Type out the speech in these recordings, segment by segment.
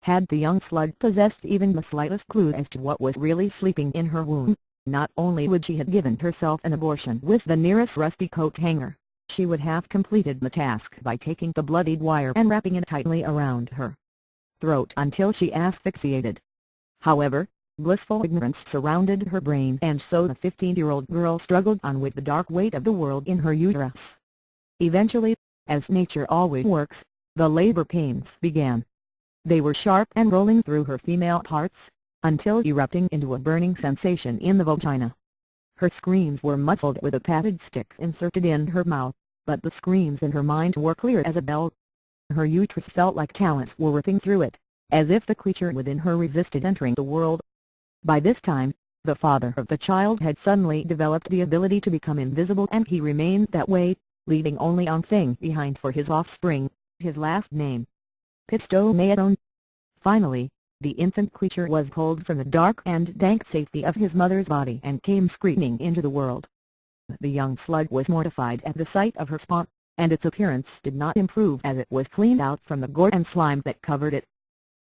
Had the young slug possessed even the slightest clue as to what was really sleeping in her womb, not only would she have given herself an abortion with the nearest rusty coat hanger, she would have completed the task by taking the bloodied wire and wrapping it tightly around her throat until she asphyxiated. However, blissful ignorance surrounded her brain, and so the 15-year-old girl struggled on with the dark weight of the world in her uterus. Eventually, as nature always works, the labor pains began. They were sharp and rolling through her female parts, until erupting into a burning sensation in the vagina. Her screams were muffled with a padded stick inserted in her mouth, but the screams in her mind were clear as a bell. Her uterus felt like talons were ripping through it, as if the creature within her resisted entering the world. By this time, the father of the child had suddenly developed the ability to become invisible, and he remained that way, leaving only one thing behind for his offspring, his last name: Pistonyerown. Finally, the infant creature was pulled from the dark and dank safety of his mother's body and came screaming into the world. The young slug was mortified at the sight of her spawn, and its appearance did not improve as it was cleaned out from the gore and slime that covered it.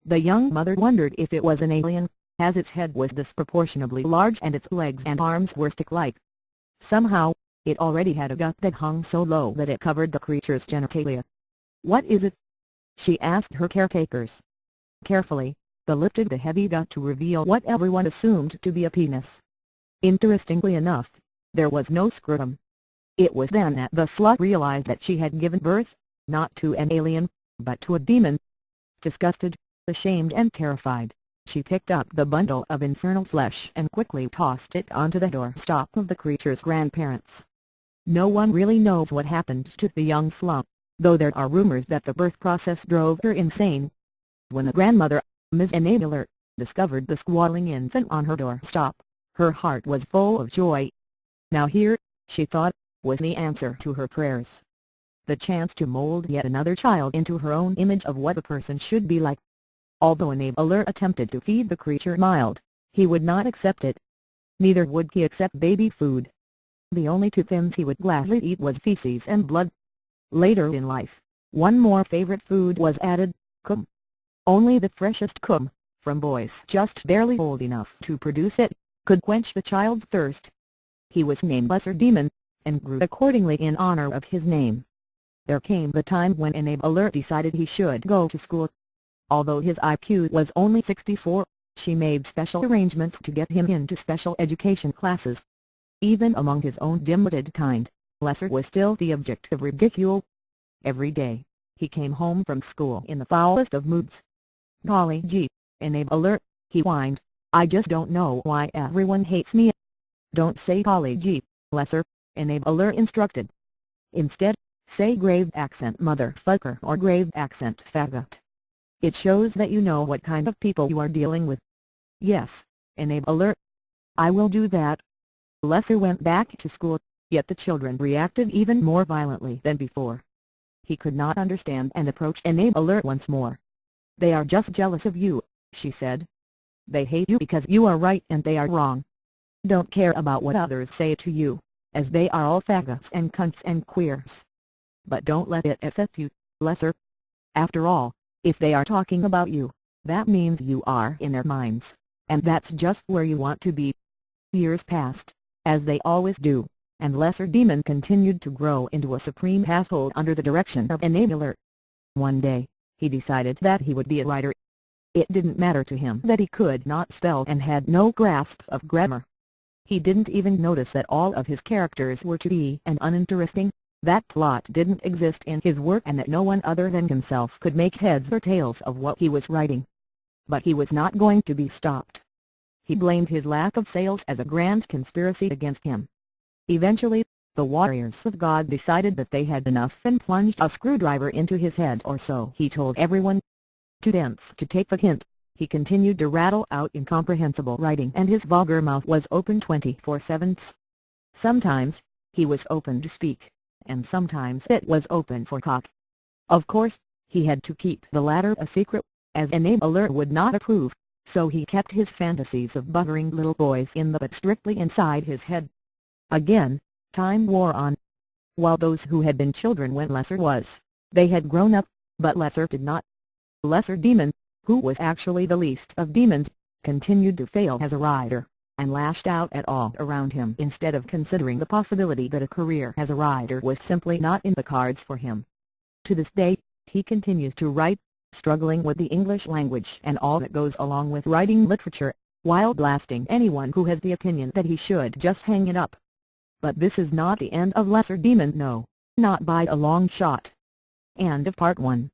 The young mother wondered if it was an alien, as its head was disproportionately large and its legs and arms were stick-like. Somehow, it already had a gut that hung so low that it covered the creature's genitalia. "What is it?" she asked her caretakers. Carefully, they lifted the heavy gut to reveal what everyone assumed to be a penis. Interestingly enough, there was no scrotum. It was then that the slut realized that she had given birth, not to an alien, but to a demon. Disgusted, ashamed and terrified, she picked up the bundle of infernal flesh and quickly tossed it onto the doorstep of the creature's grandparents. No one really knows what happened to the young slut, though there are rumors that the birth process drove her insane. When the grandmother, Ms. N.I.C., discovered the squalling infant on her doorstep, her heart was full of joy. Now here, she thought, was the answer to her prayers. The chance to mold yet another child into her own image of what a person should be like. Although N.I.C. attempted to feed the creature mild, he would not accept it. Neither would he accept baby food. The only two things he would gladly eat was feces and blood. Later in life, one more favorite food was added: cum. Only the freshest cum, from boys just barely old enough to produce it, could quench the child's thirst. He was named Lesser Demon, and grew accordingly in honor of his name. There came the time when N.I.C. decided he should go to school. Although his IQ was only 64, she made special arrangements to get him into special education classes. Even among his own dim-witted kind, Lesser was still the object of ridicule. Every day, he came home from school in the foulest of moods. "Golly gee, N.I.C., he whined, "I just don't know why everyone hates me." "Don't say golly gee, Lesser," N.I.C. instructed. "Instead, say grave accent motherfucker or grave accent faggot. It shows that you know what kind of people you are dealing with." "Yes, N.I.C. I will do that." Lesser went back to school, yet the children reacted even more violently than before. He could not understand and approached N.I.C. once more. "They are just jealous of you," she said. "They hate you because you are right and they are wrong. Don't care about what others say to you, as they are all faggots and cunts and queers. But don't let it affect you, Lesser. After all, if they are talking about you, that means you are in their minds, and that's just where you want to be." Years passed, as they always do, and Lesser Demon continued to grow into a supreme asshole under the direction of N.I.C. One day, he decided that he would be a writer. It didn't matter to him that he could not spell and had no grasp of grammar. He didn't even notice that all of his characters were too and uninteresting, that plot didn't exist in his work, and that no one other than himself could make heads or tails of what he was writing. But he was not going to be stopped. He blamed his lack of sales as a grand conspiracy against him. Eventually, the warriors of God decided that they had enough and plunged a screwdriver into his head, or so he told everyone. Too dense to take the hint, he continued to rattle out incomprehensible writing, and his vulgar mouth was open 24/7. Sometimes, he was open to speak, and sometimes it was open for cock. Of course, he had to keep the latter a secret, as N.I.C. would not approve, so he kept his fantasies of buttering little boys in the butt strictly inside his head. Again, time wore on. While those who had been children when Lesser was, they had grown up, but Lesser did not. Lesser Demon, who was actually the least of demons, continued to fail as a writer, and lashed out at all around him instead of considering the possibility that a career as a writer was simply not in the cards for him. To this day, he continues to write, struggling with the English language and all that goes along with writing literature, while blasting anyone who has the opinion that he should just hang it up. But this is not the end of Lesser Demon, no, not by a long shot. End of Part 1.